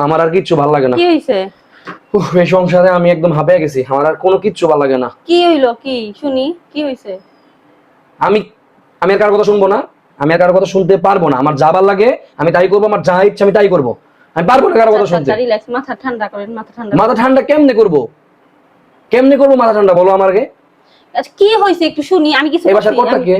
আমার আর কিচ্ছু ভালো লাগে না। কি হইছে? এই সংসারে আমি একদম হাঁপিয়ে গেছি, আমার আর কোনো কিচ্ছু ভালো লাগে না। কি হইলো? কি শুনি, কি হইছে? আমি আমি আর কারোর কথা শুনবো না, আমি আর কারোর কথা শুনতে পারবো না। আমার যা ভালো লাগে আমি তাই করবো, আমার যা ইচ্ছা আমি তাই করবো। আমি পারবো না কারোর কথা শুনতে। রিল্যাক্স, মাথা ঠান্ডা করেন, মাথা ঠান্ডা। মাথা ঠান্ডা কেমনে করবো? কেমনে করবো মাথা ঠান্ডা বলো আমাকে? আচ্ছা কি হইছে একটু শুনি। আমি কিছু এই বাসার কর্তা কে?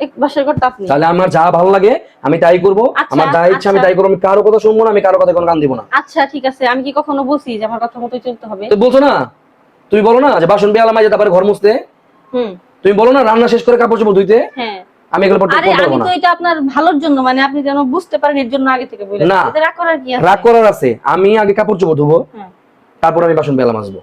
এক বাসার কর্তা আপনি। তাহলে আমার যা ভালো লাগে আমি তাই করবো, আমার যা ইচ্ছা আমি তাই করবো। আমি কারোর কথা শুনবো না, আমি কারোর কথা কোনো কান দিব না। আচ্ছা ঠিক আছে, আমি কি কখনো বলছি যে আমার কথা মতোই চলতে হবে? তো বলছো না, তুমি বলো না যে বাসন বেয়ালা মাইজে তারপরে ঘর মুছতে। তুমি বলো না রান্না শেষ করে কাপড় চোপড় ধুইতে। হ্যাঁ আমি এগুলো পড়তে পারবো না। আমি তো এটা আপনার ভালোর জন্য, মানে আপনি যেন বুঝতে পারেন এর জন্য আগে থেকে বলে না, রাগ করার কি আছে? রাগ করার আছে। আমি আগে কাপড় চোপড় ধুবো, তারপর আমি বাসন বেয়ালা মাজবো।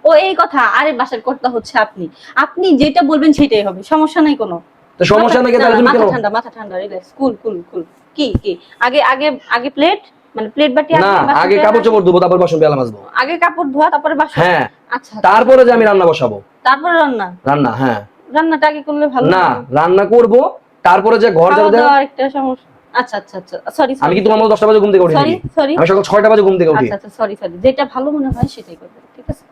ও এই কথা। আরে বাসার কর্তা হচ্ছে আপনি, আপনি যেটা বলবেন সেটাই হবে, সমস্যা নাই কোনো। তো সমস্যা নাকি? তাহলে তুমি কেন? মাথা ঠান্ডা, মাথা ঠান্ডা, রিল্যাক্স, কুল কুল কুল। কি কি আগে আগে আগে প্লেট, মানে প্লেট বাটি না, আগে কাপড় চোপড় ধুবো, তারপর বাসন বেয়ালা মাজবো। আগে কাপড় ধোয়া তারপরে বাসন? হ্যাঁ। আচ্ছা তারপরে যে আমি রান্না বসাবো। তারপরে রান্না? রান্না, হ্যাঁ। রান্নাটা আগে করলে ভালো না, রান্না করব, তারপরে যে ঘর ঝাড়ু দেব। আরেকটা সমস্যা। আচ্ছা আচ্ছা আচ্ছা, সরি। আমি কি তোমার মতো 10টা বাজে ঘুম থেকে উঠি? সরি আমি সকাল 6টা বাজে ঘুম থেকে উঠি। আচ্ছা আচ্ছা, সরি। যেটা ভালো মনে হয় সেটাই করবেন, ঠিক আছে?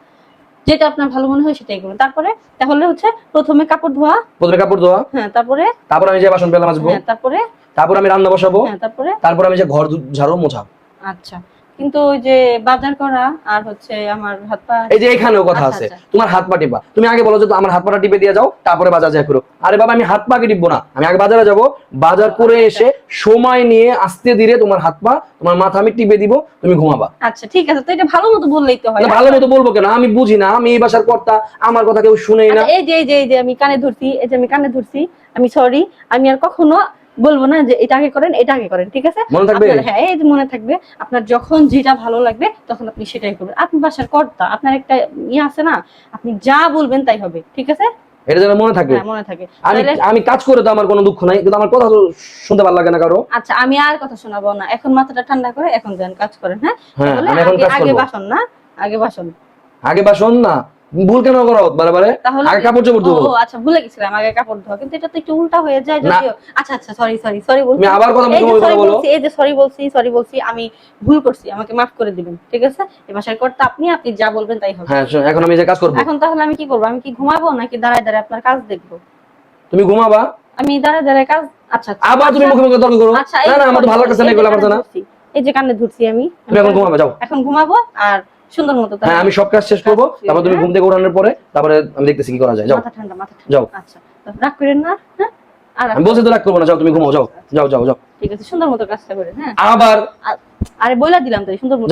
যেটা আপনার ভালো মনে হয় সেটাই করবেন। তারপরে তাহলে হচ্ছে প্রথমে কাপড় ধোয়া। প্রথমে কাপড় ধোয়া, হ্যাঁ। তারপরে আমি যে বাসন বেলা মাজবো। হ্যাঁ। তারপর আমি রান্না বসাবো। হ্যাঁ। তারপর আমি যে ঘর ঝাড়ু মোছা। আচ্ছা, কিন্তু ওই যে বাজার করা আর হচ্ছে আমার হাত পা, এই যে এখানেও কথা আছে, তোমার হাত পা টিপা। তুমি আগে বলো যে আমার হাত পাটা টিপে দিয়ে যাও, তারপরে বাজার যা করো। আরে বাবা, আমি হাত পাকে টিপবো না, আমি আগে বাজারে যাব, বাজার করে এসে সময় নিয়ে আস্তে ধীরে তোমার হাত পা তোমার মাথা আমি টিপে দিব, তুমি ঘুমাবা। আচ্ছা ঠিক আছে, তো এটা ভালো মতো বললেই তো হয়। ভালো মতো বলবো কেন? আমি বুঝি না, আমি এই বাসার কর্তা, আমার কথা কেউ শুনেই না। এই যে আমি কানে ধরছি, এই যে আমি কানে ধরছি, আমি সরি। আমি আর কখনো বলবো না যে এটা আগে করেন, এটা আগে করেন, ঠিক আছে? মনে থাকবে? হ্যাঁ, এই যে মনে থাকবে। আপনার যখন যেটা ভালো লাগবে তখন আপনি সেটাই করবেন। আপনি বাসার কর্তা, আপনার একটা ইয়ে আছে না, আপনি যা বলবেন তাই হবে, ঠিক আছে? এটা যেন মনে থাকে। হ্যাঁ, মনে থাকে। আমি কাজ করে তো আমার কোনো দুঃখ নাই, কিন্তু আমার কথা শুনতে ভালো লাগে না কারো। আচ্ছা, আমি আর কথা শোনাবো না, এখন মাথাটা ঠান্ডা করে এখন যান কাজ করেন। হ্যাঁ, আগে বাসন না, আগে বাসন না। ভুল কেন করো বারে? আগে কাপড় চোপড় ধোবো। ও আচ্ছা, ভুলে গেছিলাম, আগে কাপড় ধোয়া। কিন্তু এটা তো একটু উল্টা হয়ে যায় যদিও। আচ্ছা আচ্ছা, সরি বলছি। তুমি আবার কথা বলো। এই যে সরি বলছি, আমি ভুল করছি, আমাকে মাফ করে দিবেন, ঠিক আছে? এই বাসার কর্তা আপনি, আপনি যা বলবেন তাই হবে। হ্যাঁ, এখন আমি যে কাজ করব। এখন তাহলে আমি কি করব? আমি কি ঘুমাবো নাকি দাঁড়ায় দাঁড়ায় আপনার কাজ দেখবো? তুমি ঘুমাবা, আমি দাঁড়ায় দাঁড়ায় কাজ। আচ্ছা আবার তুমি মুখে মুখে তর্ক করো। না, আমার তো ভালো লাগছে না এগুলো আমার না। এই যে কানে ধরছি আমি। তুমি এখন ঘুমাবা, যাও। এখন ঘুমাবো আর সুন্দর মতো। হ্যাঁ, আমি সব কাজ শেষ করবো, তারপর তুমি ঘুম থেকে ওঠানোর পরে তারপরে আমি দেখতেছি কি করা যায়। যাও, মাথা ঠান্ডা। যাও। আচ্ছা, রাগ করেন না। হ্যাঁ, আর আমি বলছি তো রাগ করবো না, যাও তুমি ঘুমাও, যাও। ঠিক আছে, সুন্দর মতো কাজটা করেন। হ্যাঁ, আবার আরে বইলা দিলাম তো, সুন্দর মতো।